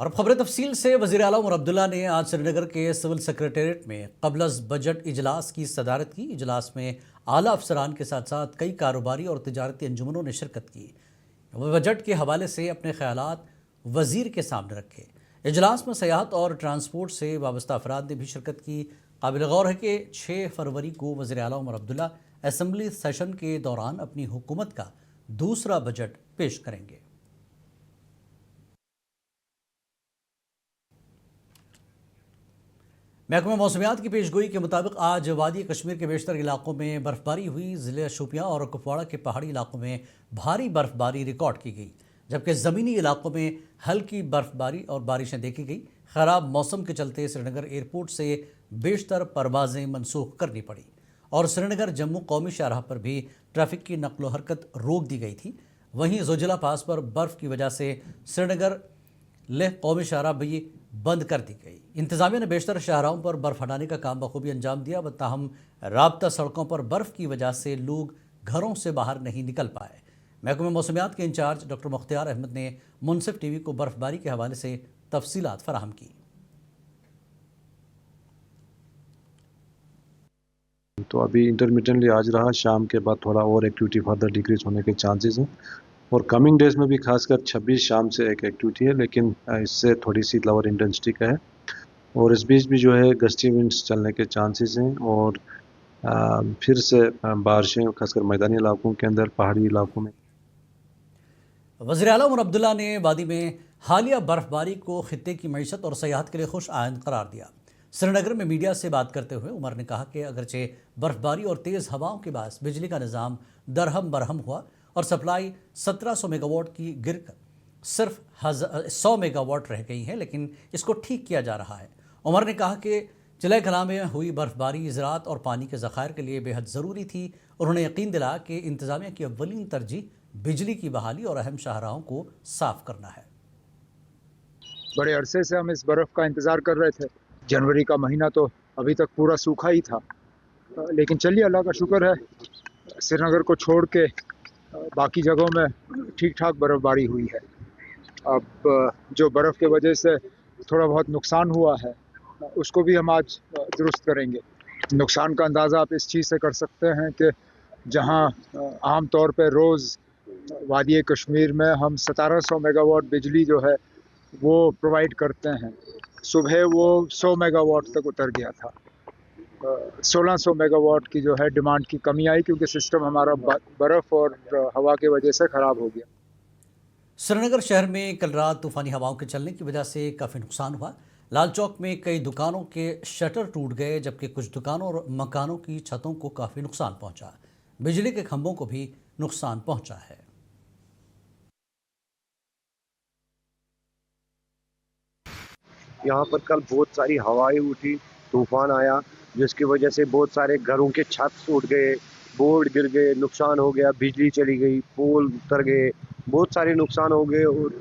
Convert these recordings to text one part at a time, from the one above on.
اور اب خبر تفصیل سے وزیر اعلیٰ عمر عبداللہ نے آج سری نگر کے سول سیکریٹریٹ میں قبل از بجٹ اجلاس کی صدارت کی۔ اجلاس میں اعلیٰ افسران کے ساتھ ساتھ کئی کاروباری اور تجارتی انجمنوں نے شرکت کی۔ وہ بجٹ کے حوالے سے اپنے خیالات وزیر کے سامنے رکھے۔ اجلاس میں سیاحت اور ٹرانسپورٹ سے وابستہ افراد نے بھی شرکت کی۔ قابل غور ہے کہ 6 فروری کو وزیر اعلیٰ عمر عبداللہ اسمبلی سیشن کے دوران اپنی حکومت کا دوسرا بجٹ پیش کریں گے۔ محکمہ موسمیات کی پیشگوئی کے مطابق آج وادی کشمیر کے بیشتر علاقوں میں برف باری ہوئی۔ ضلع شوپیاں اور کپواڑہ کے پہاڑی علاقوں میں بھاری برف باری ریکارڈ کی گئی، جبکہ زمینی علاقوں میں ہلکی برف باری اور بارشیں دیکھی گئی۔ خراب موسم کے چلتے سری نگر ایئرپورٹ سے بیشتر پروازیں منسوخ کرنی پڑی اور سری نگر جموں قومی شاہراہ پر بھی ٹریفک کی نقل و حرکت روک دی گئی تھی۔ وہیں زوجلا پاس پر برف کی وجہ سے سری نگر لیہ قومی شاہراہ بھی بند کر دی گئی۔ انتظامیہ نے بیشتر شاہراہوں پر برف ہٹانے کا کام بخوبی انجام دیا، تاہم رابطہ سڑکوں پر برف کی وجہ سے لوگ گھروں سے باہر نہیں نکل پائے۔ محکمہ موسمیات کے انچارج ڈاکٹر مختار احمد نے منصف ٹی وی کو برف باری کے حوالے سے تفصیلات فراہم کی۔ تو ابھی انٹرمیڈینٹلی آج رہا، شام کے بعد تھوڑا اور ایکٹیویٹی فردر ڈیکریز ہونے کے چانسز ہیں، اور کمنگ ڈیز میں بھی خاص کر 26 شام سے ایک ایکٹیویٹی ہے، لیکن اس سے تھوڑی سی لوور انٹینسٹی کا ہے، اور اس بیچ بھی جو ہے گسٹی ونڈس چلنے کے چانسز ہیں، اور پھر سے بارشیں خاص کر میدانی علاقوں کے اندر، پہاڑی علاقوں میں۔ وزیر اعلیٰ عمر عبداللہ نے وادی میں حالیہ برف باری کو خطے کی معیشت اور سیاحت کے لیے خوش آئند قرار دیا۔ سری نگر میں میڈیا سے بات کرتے ہوئے عمر نے کہا کہ اگرچہ برف باری اور تیز ہواؤں کے باعث بجلی کا نظام درہم برہم ہوا اور سپلائی 1700 میگا واٹ کی گر کر صرف 100 میگا واٹ رہ گئی ہے، لیکن اس کو ٹھیک کیا جا رہا ہے۔ عمر نے کہا کہ ضلع کلاں میں ہوئی برف باری زراعت اور پانی کے ذخائر کے لیے بے حد ضروری تھی۔ انہوں نے یقین دلایا کہ انتظامیہ کی اولین ترجیح بجلی کی بحالی اور اہم شاہراہوں کو صاف کرنا ہے۔ بڑے عرصے سے ہم اس برف کا انتظار کر رہے تھے۔ جنوری کا مہینہ تو ابھی تک پورا سوکھا ہی تھا، لیکن چلیے اللہ کا شکر ہے، سری نگر کو چھوڑ کے باقی جگہوں میں ٹھیک ٹھاک برف باری ہوئی ہے۔ اب جو برف کے وجہ سے تھوڑا بہت نقصان ہوا ہے اس کو بھی ہم آج درست کریں گے۔ نقصان کا اندازہ آپ اس چیز سے کر سکتے ہیں کہ جہاں عام طور پہ روز وادی کشمیر میں ہم 1700 میگا واٹ بجلی جو ہے وہ پرووائڈ کرتے ہیں، صبح وہ 100 میگا واٹ تک اتر گیا تھا۔ 1600 میگا واٹ کی جو ہے ڈیمانڈ کی کمی آئی، کیونکہ سسٹم ہمارا برف اور ہوا کی وجہ سے خراب ہو گیا۔ سری نگر شہر میں کل رات طوفانی ہواؤں کے چلنے کی وجہ سے کافی نقصان ہوا۔ لال چوک میں کئی دکانوں کے شٹر ٹوٹ گئے، جبکہ کچھ دکانوں اور مکانوں کی چھتوں کو کافی نقصان پہنچا۔ بجلی کے کھمبوں کو بھی نقصان پہنچا ہے۔ یہاں پر کل بہت ساری ہوائیں اٹھی، طوفان آیا، جس کی وجہ سے بہت سارے گھروں کے چھت ٹوٹ گئے، بورڈ گر گئے، نقصان ہو گیا، بجلی چلی گئی، پول اتر گئے، بہت سارے نقصان ہو گئے۔ اور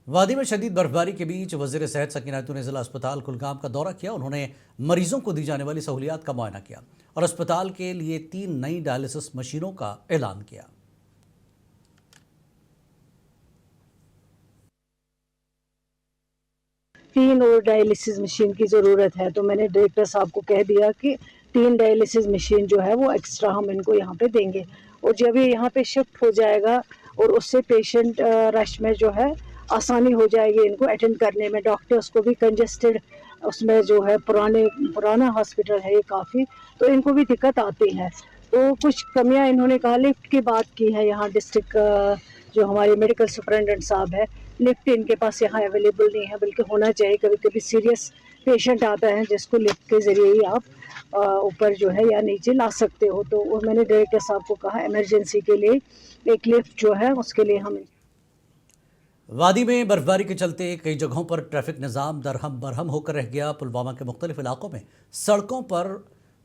وادی میں شدید برف باری کے بیچ وزیر صحت سکینہ ایتو نے ضلع اسپتال کلگام کا دورہ کیا۔ انہوں نے مریضوں کو دی جانے والی سہولیات کا معائنہ کیا اور اسپتال کے لیے 3 نئی ڈائلسس مشینوں کا اعلان کیا۔ تین اور ڈائلسس مشین کی ضرورت ہے، تو میں نے ڈائریکٹر صاحب کو کہہ دیا کہ 3 ڈائلسس مشین جو ہے وہ ایکسٹرا ہم ان کو یہاں پہ دیں گے، اور جب یہ یہاں پہ شفٹ ہو جائے گا اور اس سے پیشنٹ رش میں جو ہے آسانی ہو جائے گی ان کو اٹینڈ کرنے میں۔ ڈاکٹرز کو بھی کنجسٹڈ اس میں جو ہے پرانا ہاسپٹل ہے یہ کافی، تو ان کو بھی دقت آتی ہے۔ تو کچھ کمیاں انہوں نے کہا، لفٹ کی بات کی ہے یہاں ڈسٹرکٹ جو ہمارے میڈیکل سپرنٹینڈنٹ صاحب ہے، لفٹ ان کے پاس یہاں اویلیبل نہیں ہے، بلکہ ہونا چاہیے۔ کبھی کبھی سیریس پیشنٹ آتا ہے جس کو لفٹ کے ذریعے ہی آپ اوپر جو ہے یا نیچے لا سکتے ہو، تو میں نے ڈائریکٹر صاحب کو کہا ایمرجنسی کے لیے ایک لفٹ جو ہے اس کے لیے ہم۔ وادی میں برف باری کے چلتے کئی جگہوں پر ٹریفک نظام درہم برہم ہو کر رہ گیا۔ پلوامہ کے مختلف علاقوں میں سڑکوں پر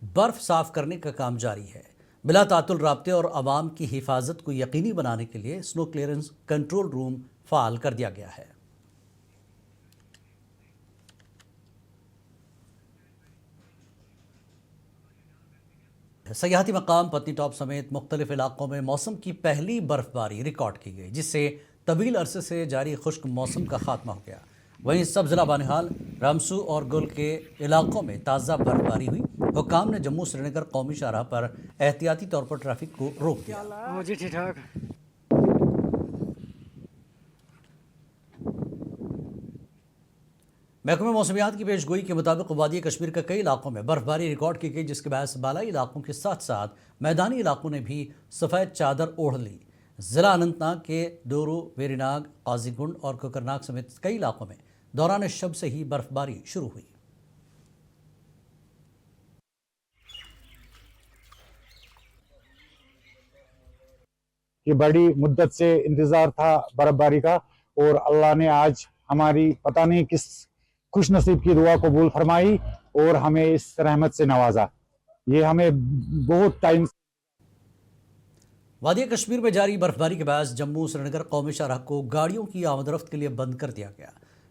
برف صاف کرنے کا کام جاری ہے۔ بلا تعطل رابطے اور عوام کی حفاظت کو یقینی بنانے کے لیے سنو کلیئرنس کنٹرول روم فعال کر دیا گیا ہے۔ سیاحتی مقام پتنی ٹاپ سمیت مختلف علاقوں میں موسم کی پہلی برف باری ریکارڈ کی گئی، جس سے طویل عرصے سے جاری خشک موسم کا خاتمہ ہو گیا۔ وہیں سب ضلع بانہال، رامسو اور گل کے علاقوں میں تازہ برف باری ہوئی۔ حکام نے جموں سری نگر قومی شاہراہ پر احتیاطی طور پر ٹریفک کو روک دیا۔ جی ٹھیک ٹھاک۔ محکمہ موسمیات کی پیش گوئی کے مطابق وادی کشمیر کے کئی علاقوں میں برف باری ریکارڈ کی گئی، جس کے باعث بالائی علاقوں کے ساتھ ساتھ میدانی علاقوں نے بھی سفید چادر اوڑھ لی۔ ضلع اننت ناگ کے ڈورو، ویری ناگ، قاضی گنڈ اور کوکرناگ سمیت کئی علاقوں میں دوران شب سے ہی برف باری شروع ہوئی۔ کہ بڑی مدت سے انتظار تھا برف باری کا، اور اللہ نے آج ہماری پتہ نہیں کس خوش نصیب کی دعا قبول فرمائی اور ہمیں اس رحمت سے نوازا۔ یہ ہمیں بہت ٹائم وادی کشمیر میں جاری برف باری کے باعث جموں سری نگر قومی شاہراہ کو گاڑیوں کی آمد و رفت کے لیے بند کر دیا گیا۔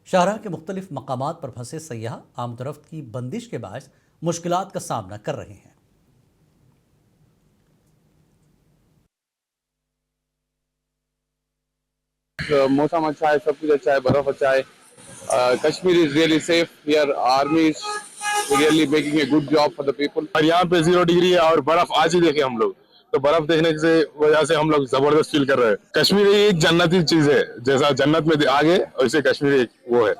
شاہراہ کے مختلف مقامات پر پھنسے سیاح آمد و رفت کی بندش کے باعث مشکلات کا سامنا کر رہے ہیں۔ موسم اچھا ہے، سب کچھ اچھا ہے، برف اچھا ہے۔ Kashmir is really safe here, army is really making a good job for the people. اور یہاں پہ 0 ڈگری ہے اور برف آج ہی دیکھے ہم لوگ، تو برف دیکھنے سے وجہ سے ہم لوگ زبردست فیل کر رہے ہیں۔ کشمیر ایک جنتی چیز ہے، جیسا جنت میں آگے ویسے کشمیر ایک وہ ہے۔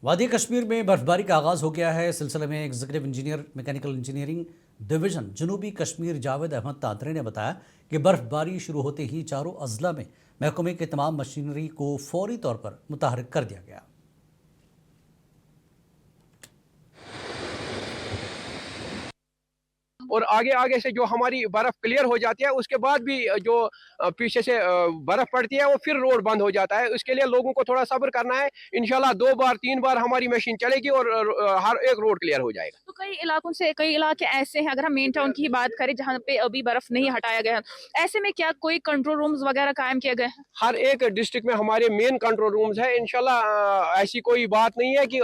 وادی کشمیر میں برف باری کا آغاز ہو گیا ہے۔ اس سلسلے میں executive engineer mechanical engineering division جنوبی کشمیر جاوید احمد تانترے نے بتایا کہ برف باری شروع ہوتے ہی چاروں اضلاع میں محکمے کے تمام مشینری کو فوری طور پر متحرک کر دیا گیا۔ اور آگے سے جو ہماری برف کلیئر ہو جاتی ہے، اس کے بعد بھی جو پیچھے سے برف پڑتی ہے وہ پھر روڈ بند ہو جاتا ہے۔ اس کے لیے لوگوں کو تھوڑا صبر کرنا ہے، انشاءاللہ 2 بار 3 بار ہماری مشین چلے گی اور ہر ایک روڈ کلیئر ہو جائے گا۔ تو کئی علاقے ایسے ہیں، اگر ہم مین ٹاؤن کی بات کریں جہاں پہ ابھی برف نہیں ہٹایا گیا، ایسے میں کیا کوئی کنٹرول رومز وغیرہ قائم کیے گئے ہیں؟ ہر ایک ڈسٹرکٹ میں ہمارے مین کنٹرول رومز ہیں۔ انشاءاللہ ایسی کوئی بات نہیں ہے کہ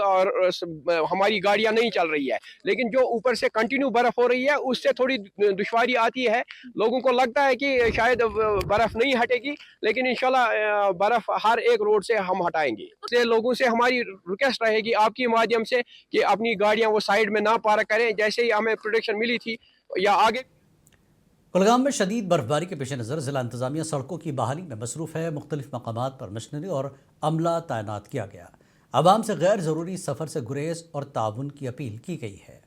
ہماری گاڑیاں نہیں چل رہی ہے، لیکن جو اوپر سے کنٹینیو برف ہو رہی ہے اس سے تھوڑی دشواری آتی ہے۔ لوگوں کو لگتا ہے کہ شاید برف نہیں ہٹے گی، لیکن انشاءاللہ برف ہر ایک روڈ سے ہم ہٹائیں گے۔ لوگوں سے ہماری ریکویسٹ رہے گی آپ کی مادھیم سے کہ اپنی گاڑیاں وہ سائیڈ میں نہ پارک کریں، جیسے ہی ہمیں پروڈکشن ملی تھی یا آگے۔ کلگام میں شدید برف باری کے پیش نظر ضلع انتظامیہ سڑکوں کی بحالی میں مصروف ہے۔ مختلف مقامات پر مشینری اور عملہ تعینات کیا گیا۔ عوام سے غیر ضروری سفر سے گریز اور تعاون کی اپیل کی گئی ہے۔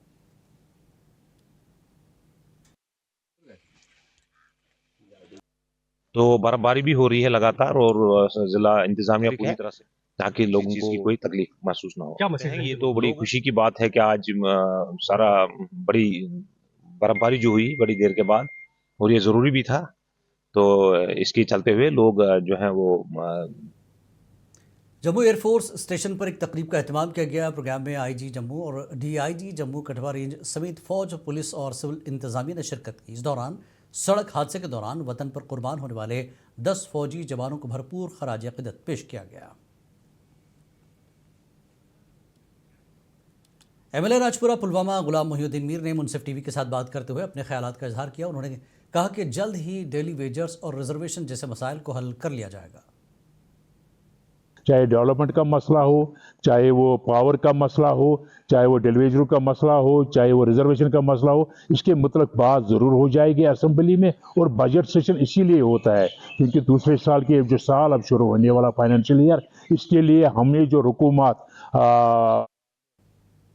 تو برف باری بھی ہو رہی ہے لگاتار، اور ضلع انتظامیہ پوری طرح سے تاکہ لوگوں کو کوئی تکلیف محسوس نہ ہو۔ یہ تو بڑی خوشی کی بات ہے کہ آج سارا بڑی برف باری جو ہوئی بڑی دیر کے بعد، اور یہ ضروری بھی تھا، تو اس کے چلتے ہوئے لوگ جو ہیں وہ جموں ایئر فورس اسٹیشن پر ایک تقریب کا اہتمام کیا گیا۔ پروگرام میں آئی جی جموں اور D I G Jammu Kathua range سمیت فوج، پولیس اور سول انتظامیہ نے شرکت کی۔ اس دوران سڑک حادثے کے دوران وطن پر قربان ہونے والے 10 فوجی جوانوں کو بھرپور خراج عقیدت پیش کیا گیا۔ M L A Rajpora Pulwama Ghulam Mohi الدین میر نے منصف ٹی وی کے ساتھ بات کرتے ہوئے اپنے خیالات کا اظہار کیا۔ انہوں نے کہا کہ جلد ہی ڈیلی ویجرز اور ریزرویشن جیسے مسائل کو حل کر لیا جائے گا۔ چاہے ڈیولپمنٹ کا مسئلہ ہو، چاہے وہ پاور کا مسئلہ ہو، چاہے وہ ڈیلیویجروں کا مسئلہ ہو، چاہے وہ ریزرویشن کا مسئلہ ہو، اس کے متعلق بات ضرور ہو جائے گی اسمبلی میں۔ اور بجٹ سیشن اسی لیے ہوتا ہے کیونکہ دوسرے سال کے جو سال اب شروع ہونے والا فائنینشیل ایئر، اس کے لیے ہمیں جو رقومات